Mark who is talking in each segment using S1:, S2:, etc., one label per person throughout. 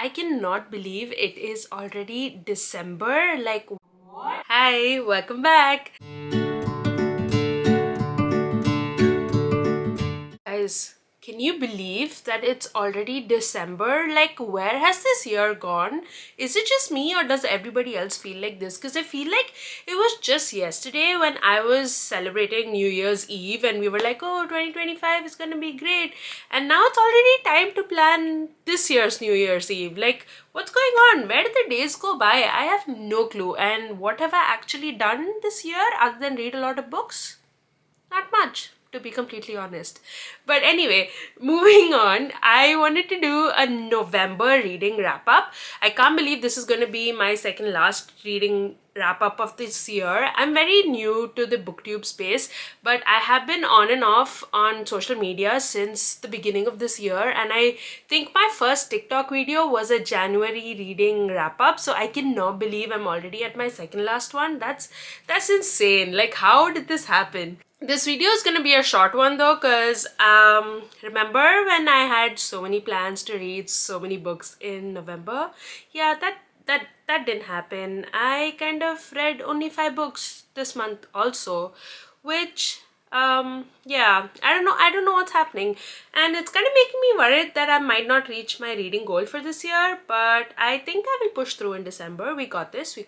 S1: I cannot believe it is already December. Like, what? Hi, welcome back. Guys, can you believe that it's already December? Like, where has this year gone? Is it just me or does everybody else feel like this? Because I feel like it was just yesterday when I was celebrating New Year's Eve and we were like, oh, 2025 is gonna be great. And now it's already time to plan this year's New Year's Eve. Like, what's going on? Where did the days go by? I have no clue. And what have I actually done this year other than read a lot of books? Not much, to be completely honest. But anyway, moving on, I wanted to do a November reading wrap up. I can't believe this is going to be my second last reading wrap up of this year. I'm very new to the booktube space, but I have been on and off on social media since the beginning of this year, and I think my first TikTok video was a January reading wrap up, so I cannot believe I'm already at my second last one. That's insane. Like, how did this happen? This video is gonna be a short one though, because remember when I had so many plans to read so many books in November? Yeah, that didn't happen. I kind of read only 5 books this month also, which yeah, I don't know what's happening, and it's kind of making me worried that I might not reach my reading goal for this year, but I think I will push through in December. We got this, we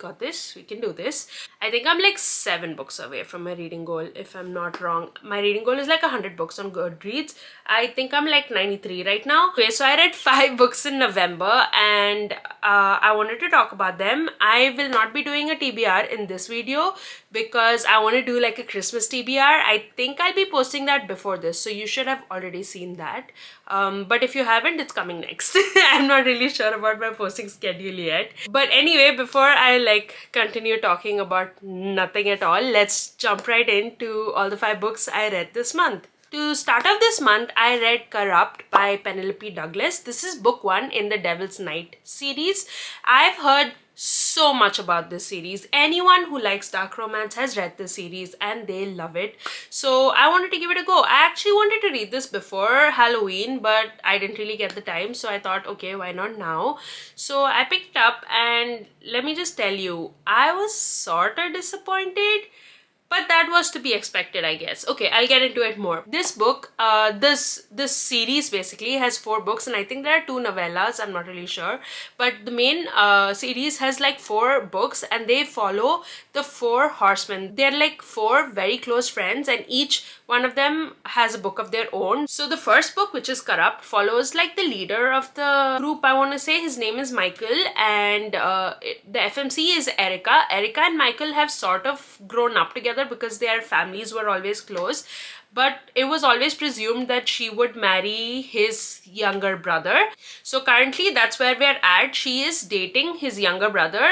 S1: can do this. I think I'm like 7 books away from my reading goal, if I'm not wrong. My reading goal is like 100 books on Goodreads. I think I'm like 93 right now. Okay, so I read 5 books in November, and I wanted to talk about them. I will not be doing a TBR in this video because I want to do like a Christmas TBR. I think I'll be posting that before this, so you should have already seen that. But if you haven't, it's coming next. I'm not really sure about my posting schedule yet. But anyway, before I like continue talking about nothing at all, let's jump right into all the 5 books I read this month. To start off this month, I read Corrupt by Penelope Douglas. This is book 1 in the Devil's Night series. I've heard so much about this series. Anyone who likes dark romance has read this series and they love it. So I wanted to give it a go. I actually wanted to read this before Halloween, but I didn't really get the time, so I thought, okay, why not now? So I picked it up, and let me just tell you, I was sort of disappointed. But that was to be expected, I guess. Okay, I'll get into it more. This book, this series basically has 4 books, and I think there are 2 novellas, I'm not really sure. But the main series has like 4 books, and they follow the 4 horsemen. They're like 4 very close friends, and each one of them has a book of their own. So the first book, which is Corrupt, follows like the leader of the group, I want to say. His name is Michael, and the FMC is Erica. Erica and Michael have sort of grown up together because their families were always close, but it was always presumed that she would marry his younger brother. So currently that's where we're at. She is dating his younger brother,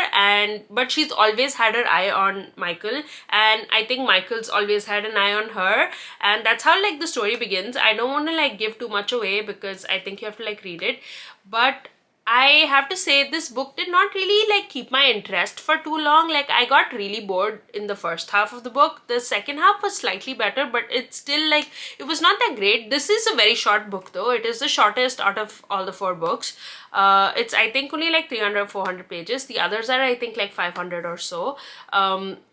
S1: but she's always had her eye on Michael, and I think Michael's always had an eye on her, and that's how like the story begins. I don't want to like give too much away because I think you have to like read it, but I have to say this book did not really like keep my interest for too long. Like, I got really bored in the first half of the book. The second half was slightly better, but it's still like, it was not that great. This is a very short book though. It is the shortest out of all the 4 books. It's I think only like 300 or 400 pages. The others are I think like 500 or so.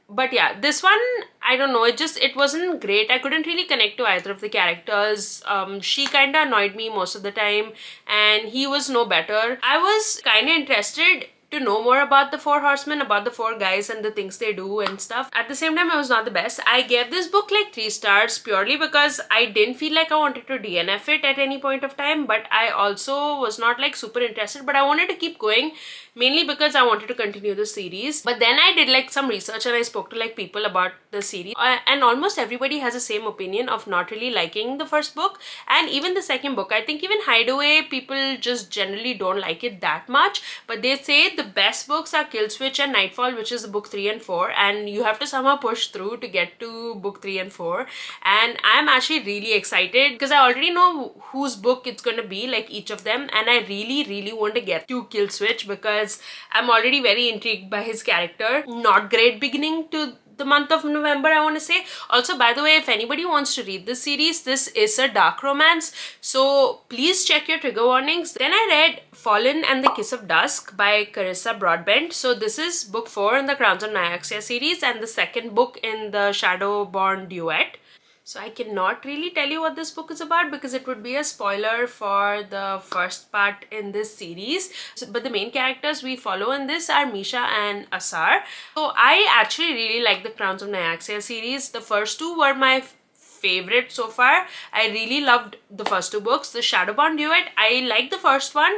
S1: But yeah, this one, I don't know, it wasn't great. I couldn't really connect to either of the characters. She kind of annoyed me most of the time, and he was no better. I was kind of interested to know more about the 4 horsemen, about the 4 guys and the things they do and stuff. At the same time, I was not the best. I gave this book like 3 stars purely because I didn't feel like I wanted to DNF it at any point of time, but I also was not like super interested, but I wanted to keep going, mainly because I wanted to continue the series. But then I did like some research and I spoke to like people about the series, and almost everybody has the same opinion of not really liking the first book and even the second book. I think even Hideaway, people just generally don't like it that much, but they say the best books are Killswitch and Nightfall, which is book 3 and 4, and you have to somehow push through to get to book 3 and 4. And I'm actually really excited because I already know whose book it's going to be, like each of them, and I really want to get to Killswitch because I'm already very intrigued by his character. Not great beginning to the month of November, I want to say. Also, by the way, if anybody wants to read this series, this is a dark romance, so please check your trigger warnings. Then I read Fallen and the Kiss of Dusk by Carissa Broadbent. So this is book 4 in the Crowns of Nyaxia series and the second book in the Shadowborn duet. So I cannot really tell you what this book is about because it would be a spoiler for the first part in this series. But the main characters we follow in this are Misha and Asar. So I actually really like the Crowns of Nyaxia series. The first two were my favorite so far. I really loved the first two books. The Shadowborn duet, I liked the first one.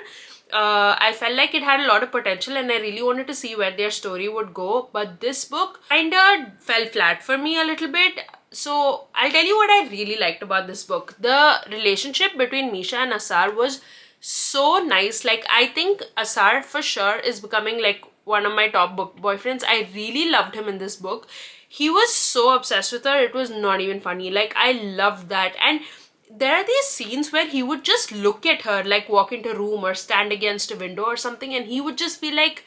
S1: I felt like it had a lot of potential and I really wanted to see where their story would go, but this book kinda fell flat for me a little bit. So I'll tell you what I really liked about this book. The relationship between Misha and Asar was so nice. Like, I think Asar for sure is becoming like one of my top book boyfriends. I really loved him in this book. He was so obsessed with her, it was not even funny. Like, I loved that. And there are these scenes where he would just look at her, like walk into a room or stand against a window or something, and he would just be like,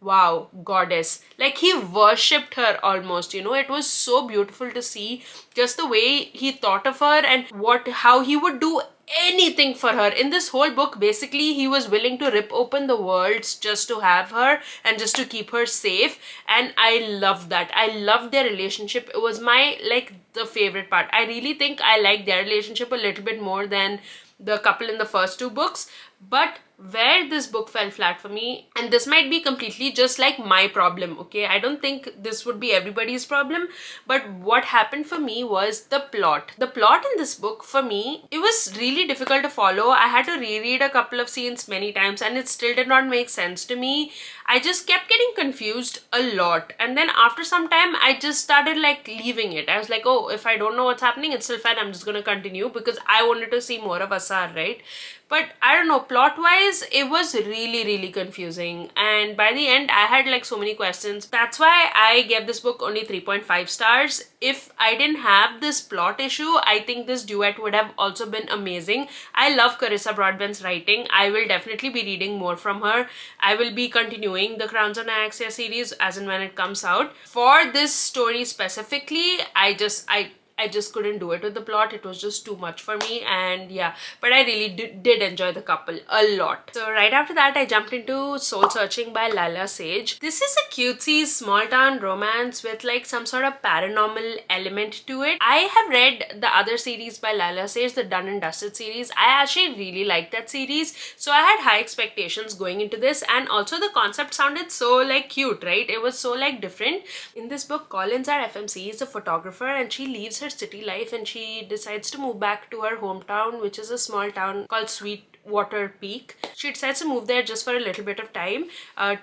S1: wow, goddess. Like, he worshipped her almost, you know. It was so beautiful to see just the way he thought of her and how he would do anything for her. In this whole book, basically, he was willing to rip open the worlds just to have her and just to keep her safe. And I loved that. I loved their relationship. It was my, like, the favorite part. I really think I like their relationship a little bit more than the couple in the first two books. But where this book fell flat for me, and this might be completely just like my problem, okay, I don't think this would be everybody's problem, but what happened for me was the plot. The plot in this book, for me, it was really difficult to follow. I had to reread a couple of scenes many times and it still did not make sense to me. I just kept getting confused a lot, and then after some time I just started like leaving it. I was like, oh, if I don't know what's happening, it's still fine, I'm just gonna continue, because I wanted to see more of Asar, right? But I don't know, plot wise it was really confusing, and by the end I had like so many questions. That's why I gave this book only 3.5 stars. If I didn't have this plot issue, I think this duet would have also been amazing. I love Carissa Broadbent's writing. I will definitely be reading more from her. I will be continuing the Crowns of Nyaxia series as and when it comes out. For this story specifically, I just couldn't do it with the plot. It was just too much for me, and yeah, but I really did enjoy the couple a lot. So right after that, I jumped into Soul Searching by Laila Sage. This is a cutesy small town romance with like some sort of paranormal element to it. I have read the other series by Laila Sage, the Done and Dusted series. I actually really liked that series, so I had high expectations going into this, and also the concept sounded so like cute, right? It was so like different. In this book, Collins, our FMC, is a photographer and she leaves her city life and she decides to move back to her hometown, which is a small town called Sweetwater Peak. She decides to move there just for a little bit of time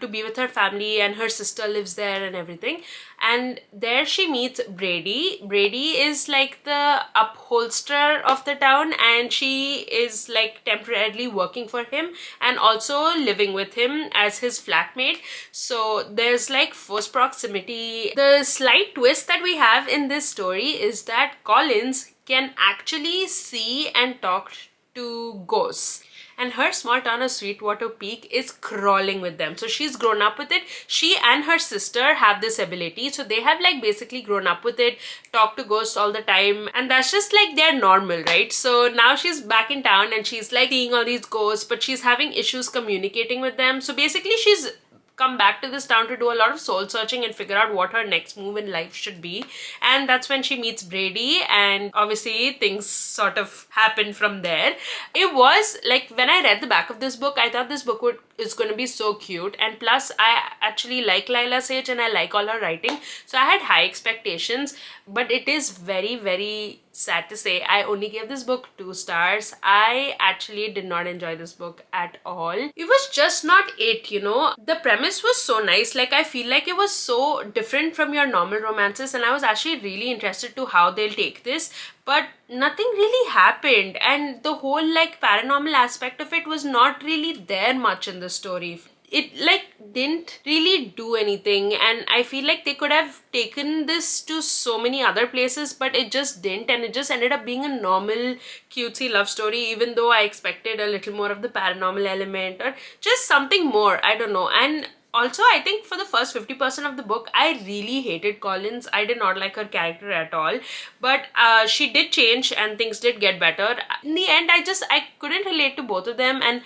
S1: to be with her family, and her sister lives there and everything. And there she meets Brady. Brady is like the upholsterer of the town, and she is like temporarily working for him and also living with him as his flatmate. So there's like forced proximity. The slight twist that we have in this story is that Collins can actually see and talk to ghosts, and her small town of Sweetwater Peak is crawling with them. So she's grown up with it. She and her sister have this ability, so they have like basically grown up with it, talk to ghosts all the time, and that's just like their normal, right? So now she's back in town and she's like seeing all these ghosts, but she's having issues communicating with them. So basically she's come back to this town to do a lot of soul searching and figure out what her next move in life should be. And that's when she meets Brady, and obviously things sort of happen from there. It was like, when I read the back of this book, I thought this book is going to be so cute, and plus I actually like Laila Sage and I like all her writing, so I had high expectations. But it is very sad to say I only gave this book 2 stars. I actually did not enjoy this book at all. It was just not it, you know. The premise was so nice. Like, I feel like it was so different from your normal romances, and I was actually really interested to how they'll take this, but nothing really happened, and the whole like paranormal aspect of it was not really there much in the story. It like didn't really do anything, and I feel like they could have taken this to so many other places, but it just didn't, and it just ended up being a normal cutesy love story, even though I expected a little more of the paranormal element or just something more. I don't know. And Also, I think for the first 50% of the book, I really hated Collins. I did not like her character at all. But she did change and things did get better. In the end, I couldn't relate to both of them, and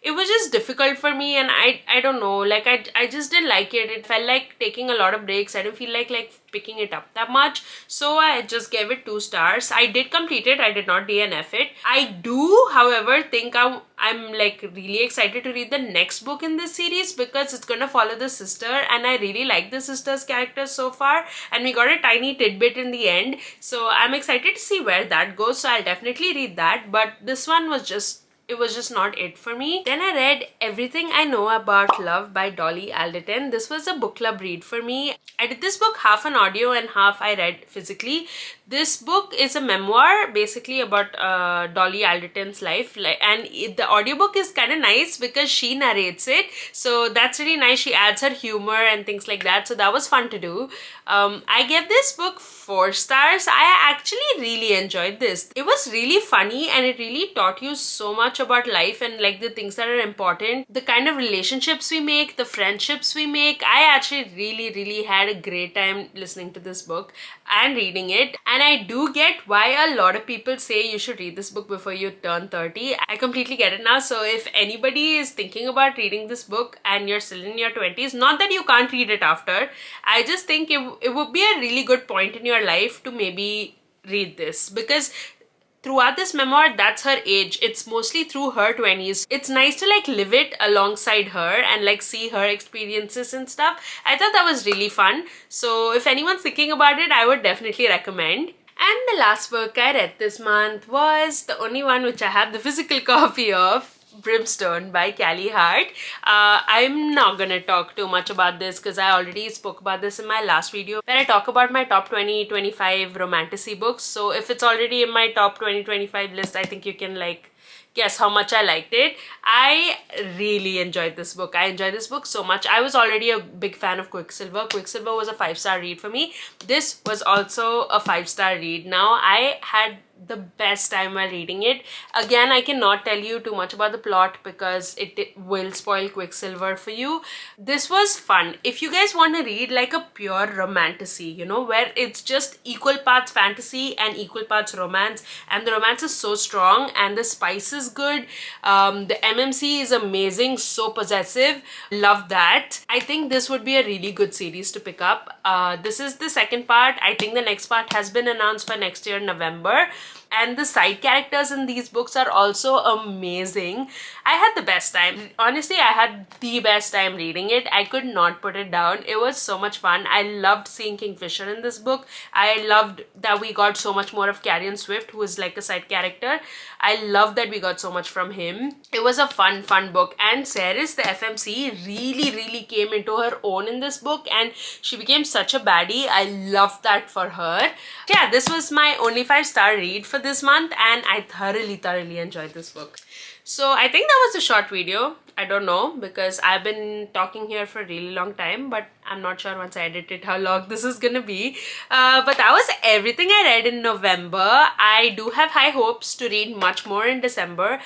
S1: it was just difficult for me, and I don't know, like I just didn't like it. It felt like taking a lot of breaks. I didn't feel like picking it up that much, so I just gave it 2 stars. I did complete it. I did not DNF it. I do, however, think I'm like really excited to read the next book in this series because it's gonna follow the sister, and I really like the sister's characters so far, and we got a tiny tidbit in the end, so I'm excited to see where that goes. So I'll definitely read that, but this one was just, it was just not it for me. Then I read Everything I Know About Love by Dolly Alderton. This was a book club read for me. I did this book half on audio and half I read physically. This book is a memoir basically about Dolly Alderton's life, and the audiobook is kind of nice because she narrates it, so that's really nice. She adds her humor and things like that, so that was fun to do. I gave this book 4 stars. I actually really enjoyed this. It was really funny and it really taught you so much about life and like the things that are important, the kind of relationships we make, the friendships we make. I actually really had a great time listening to this book and reading it, and I do get why a lot of people say you should read this book before you turn 30. I completely get it now. So if anybody is thinking about reading this book and you're still in your 20s, not that you can't read it after, I just think it would be a really good point in your life to maybe read this, because throughout this memoir, that's her age. It's mostly through her 20s. It's nice to like live it alongside her and like see her experiences and stuff. I thought that was really fun. So if anyone's thinking about it, I would definitely recommend. And the last book I read this month was the only one which I have the physical copy of, Brimstone by Callie Hart. I'm not gonna talk too much about this because I already spoke about this in my last video where I talk about my top 20-25 romantasy books. So if it's already in my top 20-25 list, I think you can like guess how much I liked it. I really enjoyed this book. I enjoyed this book so much. I was already a big fan of Quicksilver. Quicksilver was a 5-star read for me. This was also a 5-star read. Now, I had the best time while reading it. Again, I cannot tell you too much about the plot because it will spoil Quicksilver for you. This was fun. If you guys want to read like a pure romantasy, you know, where it's just equal parts fantasy and equal parts romance, and the romance is so strong and the spice is good, the MMC is amazing, so possessive, love that. I think this would be a really good series to pick up. This is the second part. I think the next part has been announced for next year, November. And the side characters in these books are also amazing. I had the best time. Honestly, I had the best time reading it. I could not put it down. It was so much fun. I loved seeing Kingfisher in this book. I loved that we got so much more of Carrion Swift, who is like a side character. I love that we got so much from him. It was a fun book. And Ceres, the FMC, really came into her own in this book, and she became such a baddie. I loved that for her. Yeah, this was my only 5-star read for this month, and I thoroughly enjoyed this book. So I think that was a short video. I don't know because I've been talking here for a really long time, but I'm not sure once I edit it how long this is gonna be. But that was everything I read in November. I do have high hopes to read much more in December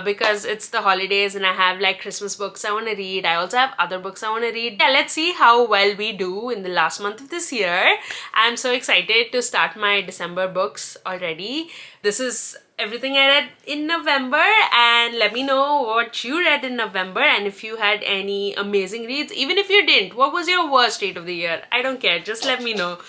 S1: because it's the holidays and I have like Christmas books I want to read. I also have other books I want to read. Yeah, let's see how well we do in the last month of this year. I'm so excited to start my December books already. This is everything I read in November, and let me know what you read in November and if you had any amazing reads. Even if you didn't, what was your worst read of the year? I don't care, just let me know.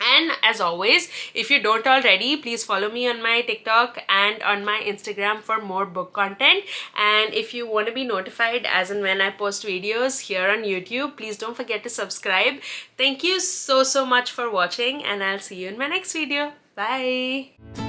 S1: And as always, if you don't already, please follow me on my TikTok and on my Instagram for more book content. And if you want to be notified as and when I post videos here on YouTube, please don't forget to subscribe. Thank you so much for watching, and I'll see you in my next video. Bye!